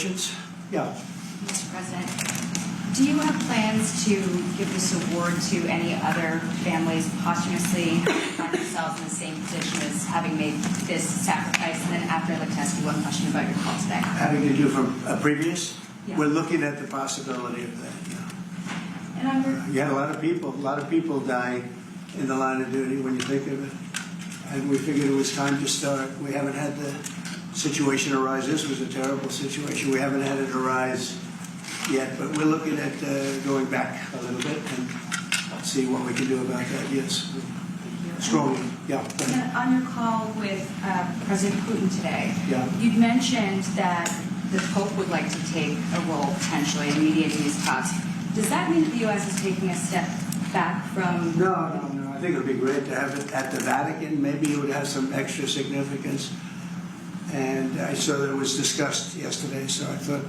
questions? Yeah. Mr. President, do you have plans to give this award to any other families posthumously who find themselves in the same position as having made this sacrifice? And then after, I'd like to ask you one question about your call today. Having to do from a previous? Yeah. We're looking at the possibility of that. And I'm You had a lot of people dying in the line of duty when you think of it. And we figured it was time to start. We haven't had the situation arise. This was a terrible situation. We haven't had it arise yet, but we're looking at going back a little bit and see what we can do about that. Yes. Strongly. Yeah. on your call with President Putin today, Yeah. you'd mentioned that the Pope would like to take a role potentially in mediating these talks. Does that mean that the U.S. is taking a step back from... No. I think it would be great to have it at the Vatican. Maybe it would have some extra significance. And I saw that it was discussed yesterday, so I thought,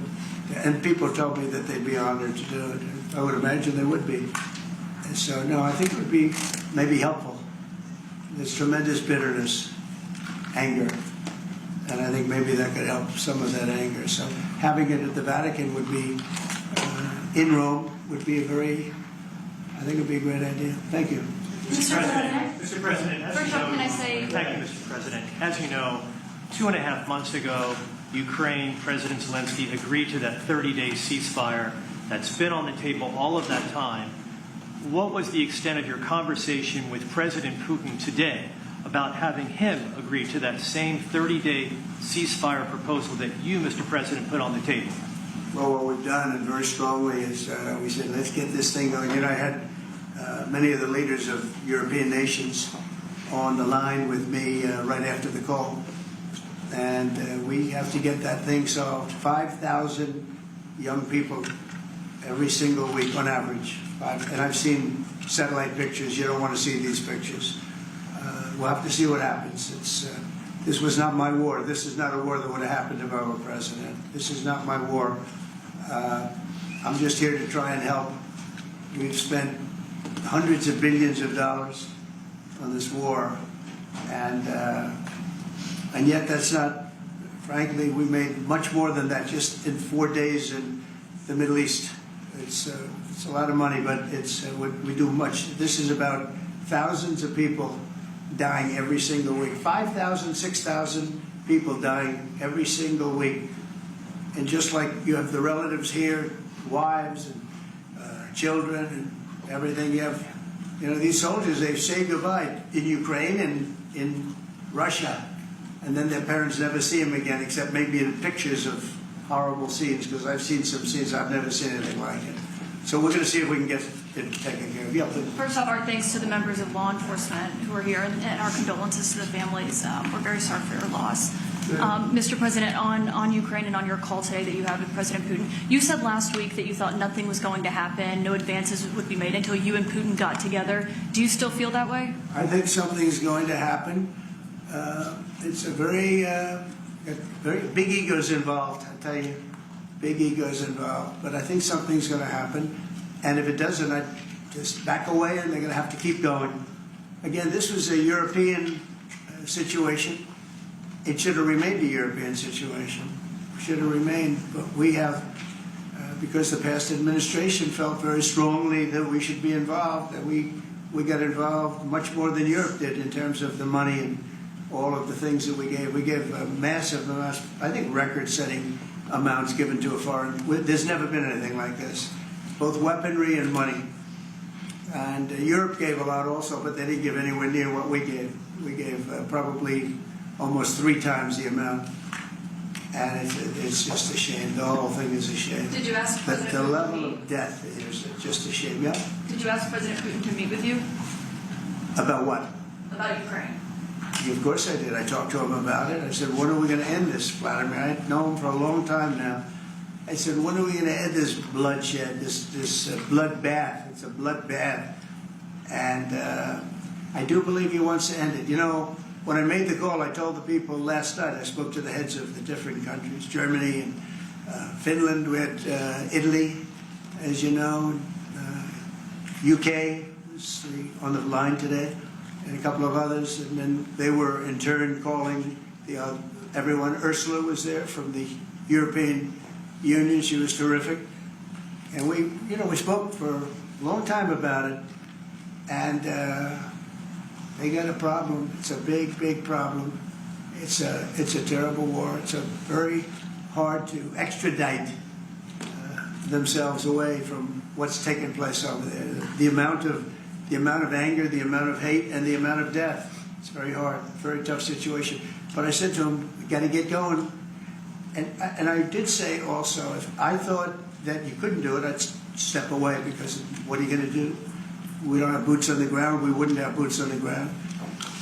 and people told me that they'd be honored to do it. I would imagine they would be. And so, no, I think it would be maybe helpful. There's tremendous bitterness, anger, and I think maybe that could help some of that anger. So having it at the Vatican would be, in Rome, would be I think it would be a great idea. Thank you. Mr. President? Mr. President, as First you off, know, can I say... Thank you, Mr. President. As you know, 2.5 months ago, Ukraine, President Zelensky agreed to that 30-day ceasefire that's been on the table all of that time. What was the extent of your conversation with President Putin today about having him agree to that same 30-day ceasefire proposal that you, Mr. President, put on the table? Well, what we've done, and very strongly, is we said, let's get this thing going. You know, I had many of the leaders of European nations on the line with me right after the call. And we have to get that thing solved. 5,000 young people every single week on average. And I've seen satellite pictures. You don't want to see these pictures. We'll have to see what happens. This was not my war. This is not a war that would have happened if I were president. This is not my war. I'm just here to try and help. We've spent hundreds of billions of dollars on this war, and yet that's not, frankly, we made much more than that just in 4 days in the Middle East. It's a lot of money, but we do much. This is about thousands of people dying every single week. 5,000, 6,000 people dying every single week. And just like you have the relatives here, wives and children and everything, you have, these soldiers, they say goodbye in Ukraine and in Russia. And then their parents never see them again, except maybe in pictures of horrible scenes, because I've seen some scenes, I've never seen anything like it. So we're going to see if we can get it taken care of. Yeah, please. First off, our thanks to the members of law enforcement who are here, and our condolences to the families. We're very sorry for your loss. Mr. President, on Ukraine and on your call today that you had with President Putin, you said last week that you thought nothing was going to happen, no advances would be made until you and Putin got together. Do you still feel that way? I think something's going to happen. It's a very big egos involved, I tell you. Big egos involved. But I think something's going to happen. And if it doesn't, I'd just back away and they're going to have to keep going. Again, this was a European situation. It should have remained a European situation. It should have remained. But we have, because the past administration felt very strongly that we should be involved, that we got involved much more than Europe did in terms of the money and all of the things that we gave. We gave massive amounts, I think record-setting amounts given to a foreign. There's never been anything like this, both weaponry and money. And Europe gave a lot also, but they didn't give anywhere near what we gave. We gave probably almost 3 times the amount. And it's just a shame. The whole thing is a shame. Did you ask President the Putin level of death is just a shame. Yeah. Did you ask President Putin to meet with you? About what? About Ukraine. Of course I did. I talked to him about it. I said, when are we going to end this, Vladimir? I've known him for a long time now. I said, when are we going to end this bloodshed, this bloodbath? It's a bloodbath. And I do believe he wants to end it. You know, when I made the call, I told the people last night, I spoke to the heads of the different countries, Germany and Finland, we had Italy, as you know, UK was on the line today, and a couple of others, and then they were in turn calling everyone. Ursula was there from the European union. She was terrific. And we spoke for a long time about it. And they got a problem. It's a big, big problem. It's a terrible war. It's very hard to extradite themselves away from what's taking place over there. The amount of anger, the amount of hate, and the amount of death. It's very hard, very tough situation. But I said to him, "We got to get going." And I did say also, if I thought that you couldn't do it, I'd step away, because what are you going to do? We don't have boots on the ground. We wouldn't have boots on the ground.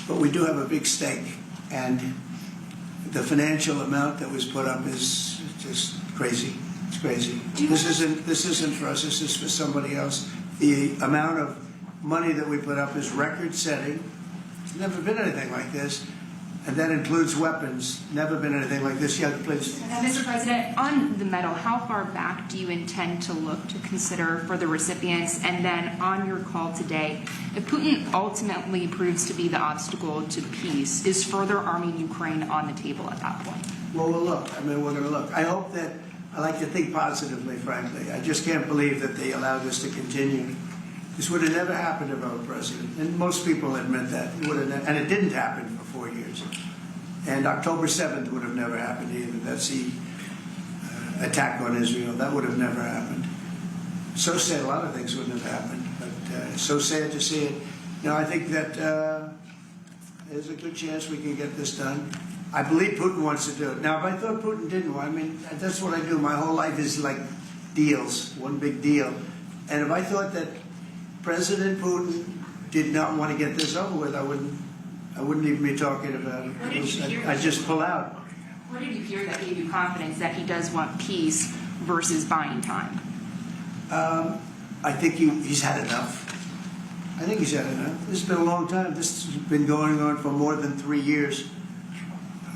But we do have a big stake, and the financial amount that was put up is just crazy. It's crazy. This isn't for us. This is for somebody else. The amount of money that we put up is record-setting. There's never been anything like this. And that includes weapons. Never been anything like this yet, please. Mr. President, on the medal, how far back do you intend to look to consider for the recipients? And then on your call today, if Putin ultimately proves to be the obstacle to peace, is further arming Ukraine on the table at that point? Well, we'll look. We're going to look. I hope that, I like to think positively, frankly. I just can't believe that they allowed this to continue. This would have never happened if I were president. And most people admit that. It would have and it didn't happen for 4 years. And October 7th would have never happened either. That's the attack on Israel. That would have never happened. So sad, a lot of things wouldn't have happened. But so sad to see it. I think that there's a good chance we can get this done. I believe Putin wants to do it. Now, if I thought Putin didn't want, that's what I do. My whole life is like deals, one big deal. And if I thought that President Putin did not want to get this over with, I wouldn't even be talking about it. I'd just pull out. What did you hear that gave you confidence that he does want peace versus buying time? I think he's had enough. I think he's had enough. This has been a long time. This has been going on for more than 3 years.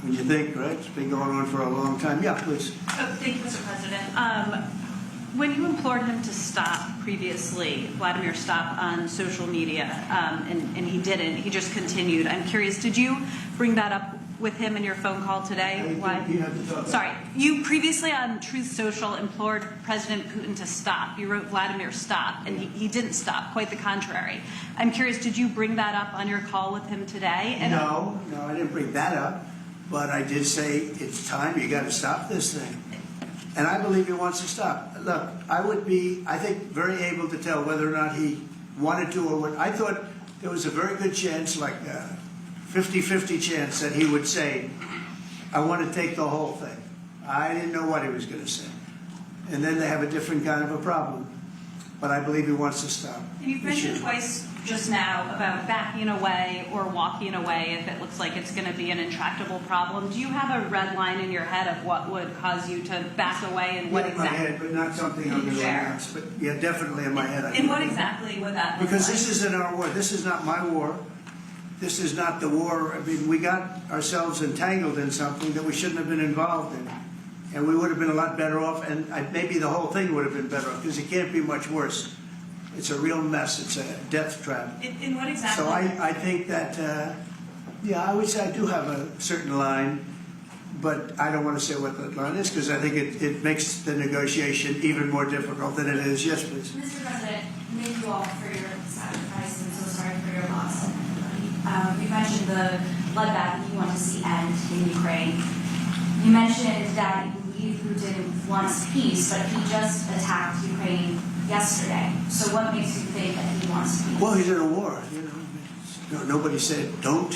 When you think, right? It's been going on for a long time. Yeah, please. Oh, thank you, Mr. President. When you implored him to stop previously, Vladimir, stop on social media, and he didn't, he just continued. I'm curious, did you bring that up with him in your phone call today? Sorry, you previously on Truth Social implored President Putin to stop. You wrote Vladimir, stop, and he didn't stop, quite the contrary. I'm curious, did you bring that up on your call with him today? And no, I didn't bring that up, but I did say it's time, you got to stop this thing. And I believe he wants to stop. Look, I would be, I think, very able to tell whether or not he wanted to or what. I thought there was a very good chance, like a 50-50 chance, that he would say, I want to take the whole thing. I didn't know what he was going to say. And then they have a different kind of a problem. But I believe he wants to stop. And you've mentioned twice just now about backing away or walking away if it looks like it's going to be an intractable problem. Do you have a red line in your head of what would cause you to back away and what exactly? In my head, but not something I'm going to announce. But yeah, definitely in my head. And what exactly would that look Because like? this isn't our war. This is not my war. This is not the war. We got ourselves entangled in something that we shouldn't have been involved in. And we would have been a lot better off, and maybe the whole thing would have been better off, because it can't be much worse. It's a real mess. It's a death trap. In what exactly? So I think that, I would say I do have a certain line, but I don't want to say what that line is, because I think it makes the negotiation even more difficult than it is. Yes, please. Mr. President, thank you all for your sacrifice, and so sorry for your loss. You mentioned the bloodbath that you want to see end in Ukraine. You mentioned that you believe Putin wants peace, but he just attacked Ukraine yesterday. So what makes you think that he wants peace? Well, he's in a war. Nobody said don't.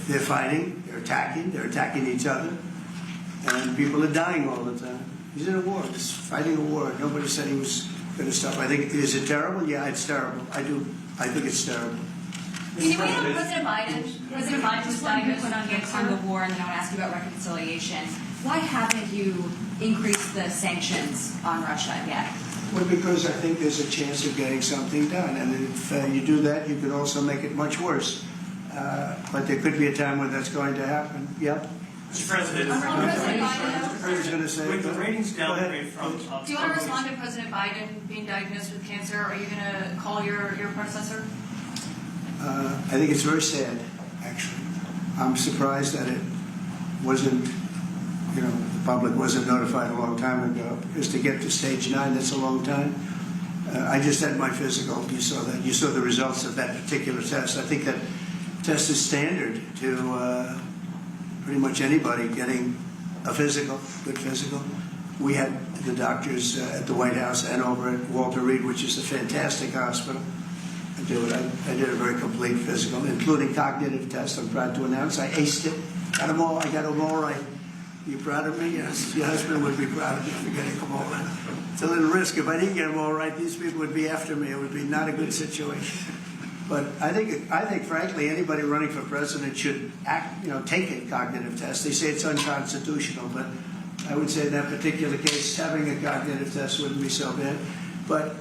They're fighting. They're attacking each other, and people are dying all the time. He's in a war. He's fighting a war. Nobody said he was going to stop. I think, is it terrible? Yeah, it's terrible. I think it's terrible. Can you wait on President Biden? President Biden was diagnosed with on cancer. the war, and then I want to ask you about reconciliation. Why haven't you increased the sanctions on Russia yet? Well, because I think there's a chance of getting something done. And if you do that, you could also make it much worse. But there could be a time when that's going to happen. Yeah? Mr. President, Who's going to say with the ratings Go ahead. downgrade from... Do you want to respond to President Biden being diagnosed with cancer? Are you going to call your predecessor? I think it's very sad, actually. I'm surprised that it wasn't, public wasn't notified a long time ago, because to get to stage 9, that's a long time. I just had my physical. You saw that. You saw the results of that particular test. I think that test is standard to pretty much anybody getting a physical, good physical. We had the doctors at the White House and over at Walter Reed, which is a fantastic hospital. I did a very complete physical, including cognitive tests. I'm proud to announce I aced it. Got them all. I got them all right. You proud of me? Yes. Your husband would be proud of me for getting them all right. It's a little risk. If I didn't get them all right, these people would be after me. It would be not a good situation. But I think, frankly, anybody running for president should take a cognitive test. They say it's unconstitutional, but I would say in that particular case, having a cognitive test wouldn't be so bad. But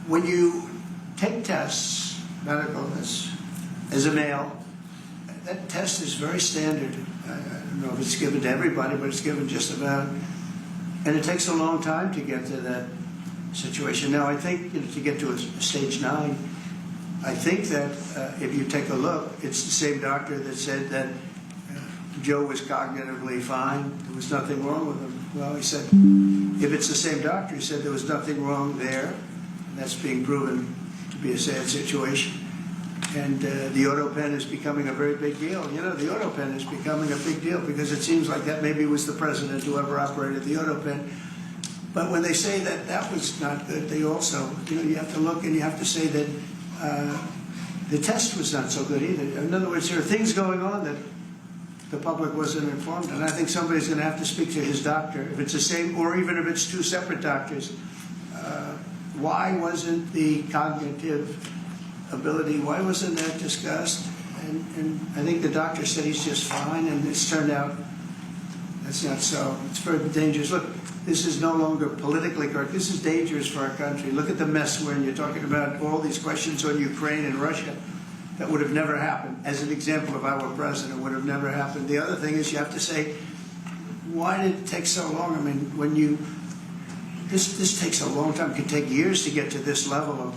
when you take tests, medical tests, as a male, that test is very standard. I don't know if it's given to everybody, but it's given just about. And it takes a long time to get to that situation. Now, I think to get to a stage 9, I think that if you take a look, it's the same doctor that said that Joe was cognitively fine. There was nothing wrong with him. Well, he said, if it's the same doctor, he said there was nothing wrong there. And that's being proven to be a sad situation. And the auto pen is becoming a very big deal. You know, the auto pen is becoming a big deal because it seems like that maybe was the president who ever operated the auto pen. But when they say that that was not good, they also, you have to look and you have to say that the test was not so good either. In other words, there are things going on that the public wasn't informed, and I think somebody's going to have to speak to his doctor. If it's the same, or even if it's 2 separate doctors, why wasn't the cognitive ability, why wasn't that discussed? And I think the doctor said he's just fine, and it's turned out that's not so. It's very dangerous. Look, this is no longer politically correct. This is dangerous for our country. Look at the mess we're in. You're talking about all these questions on Ukraine and Russia. That would have never happened. As an example of our president, would have never happened. The other thing is you have to say, why did it take so long? I mean, when this takes a long time. It could take years to get to this level of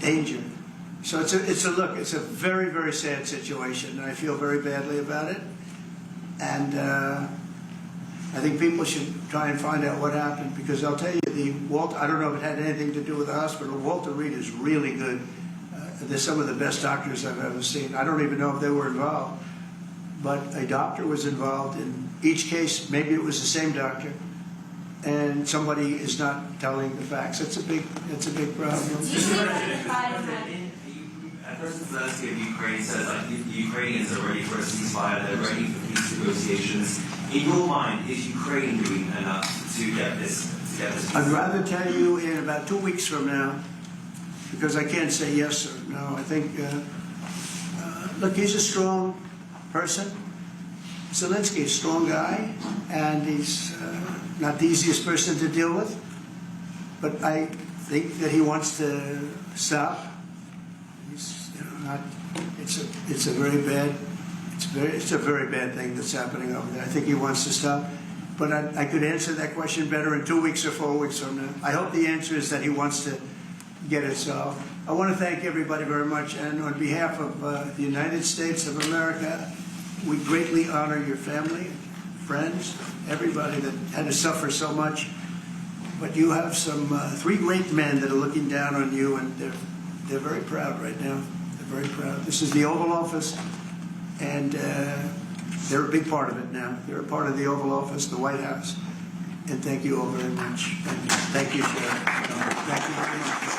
danger. So it's a very, very sad situation, and I feel very badly about it. And I think people should try and find out what happened, because I'll tell you, I don't know if it had anything to do with the hospital. Walter Reed is really good. They're some of the best doctors I've ever seen. I don't even know if they were involved, but a doctor was involved in each case. Maybe it was the same doctor, and somebody is not telling the facts. It's a big problem. President Zelensky of Ukraine says the Ukrainians are ready for a ceasefire, they're ready for peace negotiations. In your mind, is Ukraine doing enough to get this? I'd rather tell you in about 2 weeks from now, because I can't say yes or no. I think, look, he's a strong person. Zelensky is a strong guy, and he's not the easiest person to deal with. But I think that he wants to stop. It's a very bad thing that's happening over there. I think he wants to stop, but I could answer that question better in 2 weeks or 4 weeks from now. I hope the answer is that he wants to get it solved. I want to thank everybody very much, and on behalf of the United States of America, we greatly honor your family, friends, everybody that had to suffer so much. But you have some 3 great men that are looking down on you, and they're very proud right now. Very proud. This is the Oval Office, and they're a big part of it now. They're a part of the Oval Office, the White House, and thank you all very much. Thank you, Chair. Thank you very much.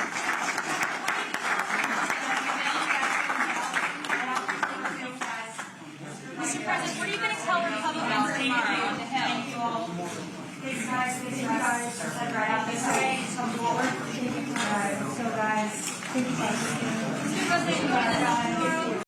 Mr. President, what are you going to tell Republicans tomorrow on the Hill? Thank you all. Please, guys, step right out this way. Come forward. So, guys, thank you, guys. Mr. President,